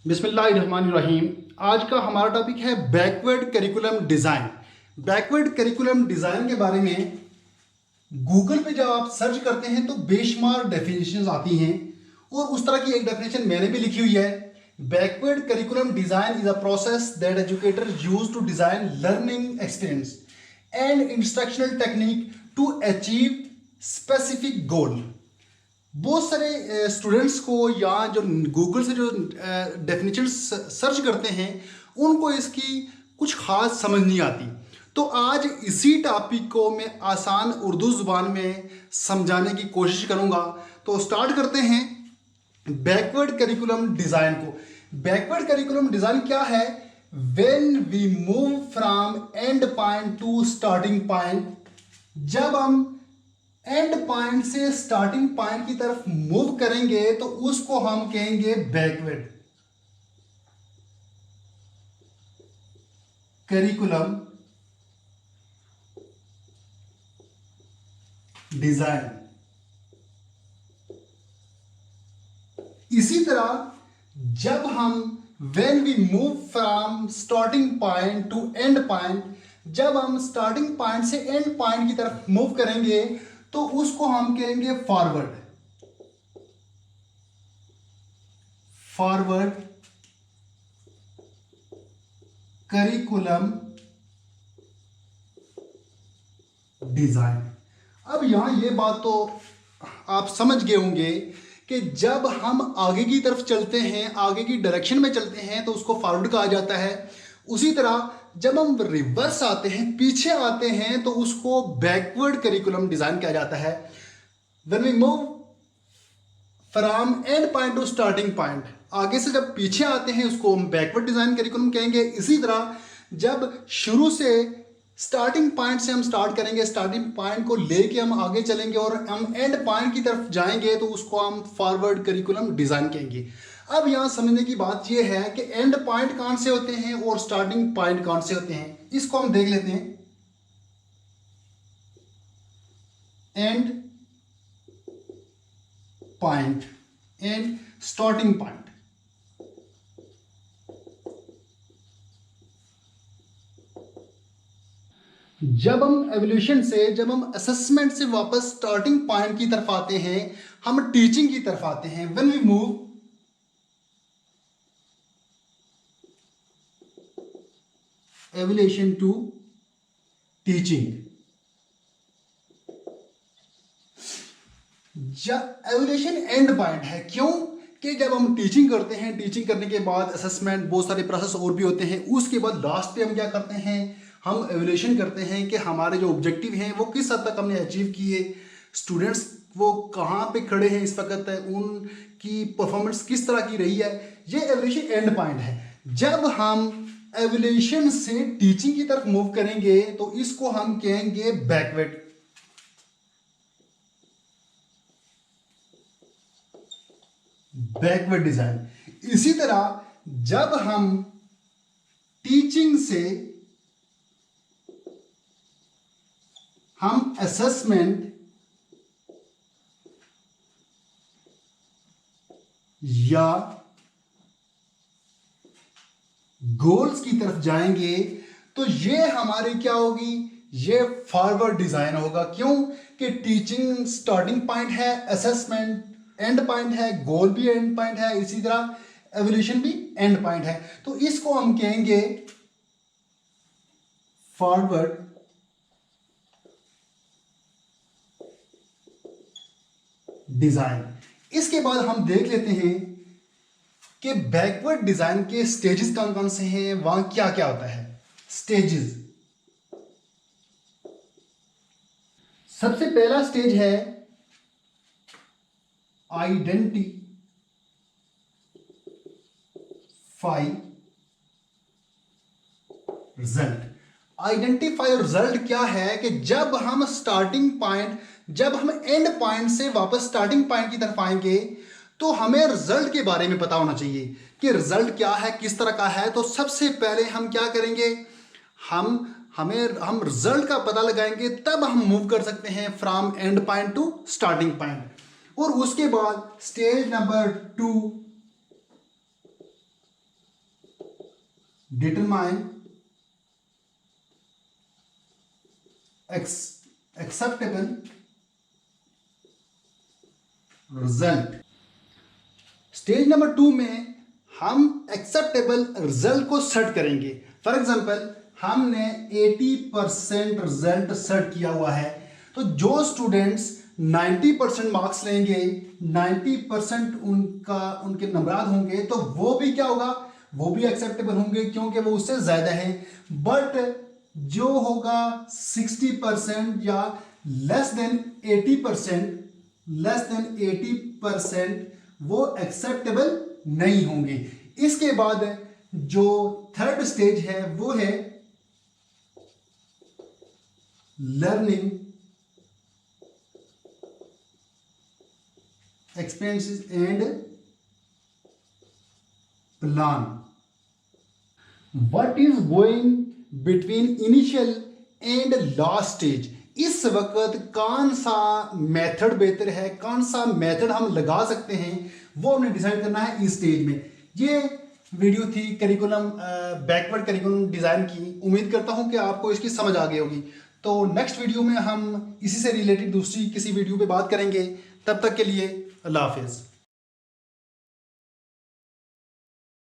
बिस्मिल्लाहिर्रहमानिर्रहीम। आज का हमारा टॉपिक है backward curriculum design. Backward curriculum design के बारे में गूगल पे जब आप सर्च करते हैं तो बेशुमार डेफिनेशंस आती हैं और उस तरह की एक डेफिनेशन मैंने भी लिखी हुई है। Backward curriculum design is a process that educator use to design learning experience and instructional technique to achieve specific goal. बहुत सारे स्टूडेंट्स को या जो गूगल से जो डेफिनेशन सर्च करते हैं उनको इसकी कुछ ख़ास समझ नहीं आती। तो आज इसी टॉपिक को मैं आसान उर्दू ज़ुबान में समझाने की कोशिश करूँगा। तो स्टार्ट करते हैं बैकवर्ड करिकुलम डिज़ाइन को। बैकवर्ड करिकुलम डिज़ाइन क्या है? When we move from end point to starting point, जब हम एंड पॉइंट से स्टार्टिंग पॉइंट की तरफ मूव करेंगे तो उसको हम कहेंगे बैकवर्ड करिकुलम डिजाइन। इसी तरह जब हम when we move from starting point to end point, जब हम स्टार्टिंग पॉइंट से एंड पॉइंट की तरफ मूव करेंगे तो उसको हम कहेंगे फॉरवर्ड करिकुलम डिजाइन। अब यहां ये बात तो आप समझ गए होंगे कि जब हम आगे की तरफ चलते हैं, आगे की डायरेक्शन में चलते हैं तो उसको फॉरवर्ड कहा जाता है। उसी तरह जब हम रिवर्स आते हैं, पीछे आते हैं तो उसको बैकवर्ड करिकुलम डिजाइन किया जाता है। When we move from end point to starting point, आगे से जब पीछे आते हैं उसको हम बैकवर्ड डिजाइन करिकुलम कहेंगे। इसी तरह जब शुरू से स्टार्टिंग पॉइंट से हम स्टार्ट करेंगे, स्टार्टिंग पॉइंट को लेके हम आगे चलेंगे और हम एंड पॉइंट की तरफ जाएंगे तो उसको हम फॉरवर्ड करिकुलम डिजाइन कहेंगे। अब यहां समझने की बात यह है कि एंड पॉइंट कौन से होते हैं और स्टार्टिंग पॉइंट कौन से होते हैं, इसको हम देख लेते हैं। And point and starting point. जब हम एवोल्यूशन से, जब हम असेसमेंट से वापस स्टार्टिंग पॉइंट की तरफ आते हैं, हम टीचिंग की तरफ आते हैं। When we move evolution to teaching, evolution end point है। क्यों कि जब हम टीचिंग करते हैं, टीचिंग करने के बाद असेसमेंट, बहुत सारे प्रोसेस और भी होते हैं। उसके बाद लास्ट पे हम क्या करते हैं, हम एवोल्यूशन करते हैं कि हमारे जो ऑब्जेक्टिव हैं वो किस हद तक हमने अचीव किए, स्टूडेंट्स वो कहाँ पे खड़े हैं इस वक्त है, उनकी परफॉर्मेंस किस तरह की रही है। ये एवोल्यूशन एंड पॉइंट है। जब हम एवोल्यूशन से टीचिंग की तरफ मूव करेंगे तो इसको हम कहेंगे बैकवर्ड डिजाइन। इसी तरह जब हम टीचिंग से हम असेसमेंट या गोल्स की तरफ जाएंगे तो ये हमारी क्या होगी, ये फॉरवर्ड डिजाइन होगा। क्यों कि टीचिंग स्टार्टिंग पॉइंट है, असेसमेंट एंड पॉइंट है, गोल भी एंड पॉइंट है, इसी तरह एवोल्यूशन भी एंड पॉइंट है। तो इसको हम कहेंगे फॉरवर्ड डिजाइन। इसके बाद हम देख लेते हैं कि बैकवर्ड डिजाइन के स्टेजेस कौन कौन से हैं, वहां क्या क्या होता है। स्टेजेस, सबसे पहला स्टेज है आइडेंटिफाई रिजल्ट। आइडेंटिफाई रिजल्ट क्या है कि जब हम स्टार्टिंग पॉइंट, जब हम एंड पॉइंट से वापस स्टार्टिंग पॉइंट की तरफ आएंगे तो हमें रिजल्ट के बारे में पता होना चाहिए कि रिजल्ट क्या है, किस तरह का है। तो सबसे पहले हम क्या करेंगे, हम रिजल्ट का पता लगाएंगे, तब हम मूव कर सकते हैं from end point to starting point. और उसके बाद stage number 2 determine acceptable result. Stage number 2 में हम एक्सेप्टेबल रिजल्ट को सेट करेंगे। फॉर एग्जांपल हमने 80% रिजल्ट सेट किया हुआ है, तो जो स्टूडेंट्स 90% मार्क्स लेंगे, 90% उनके नंबरात होंगे, तो वो भी क्या होगा, वो भी एक्सेप्टेबल होंगे क्योंकि वो उससे ज्यादा है। बट जो होगा 60% या लेस देन 80%, वो एक्सेप्टेबल नहीं होंगे। इसके बाद जो थर्ड स्टेज है वो है learning experiences and plan. What is going between initial and last stage. इस वक्त कौन सा मेथड बेहतर है, कौन सा मेथड हम लगा सकते हैं, वो हमने डिसाइड करना है इस स्टेज में। ये वीडियो थी करिकुलम बैकवर्ड करिकुलम डिज़ाइन की। उम्मीद करता हूं कि आपको इसकी समझ आ गई होगी। तो नेक्स्ट वीडियो में हम इसी से रिलेटेड दूसरी किसी वीडियो पे बात करेंगे। तब तक के लिए अल्लाह हाफिज़।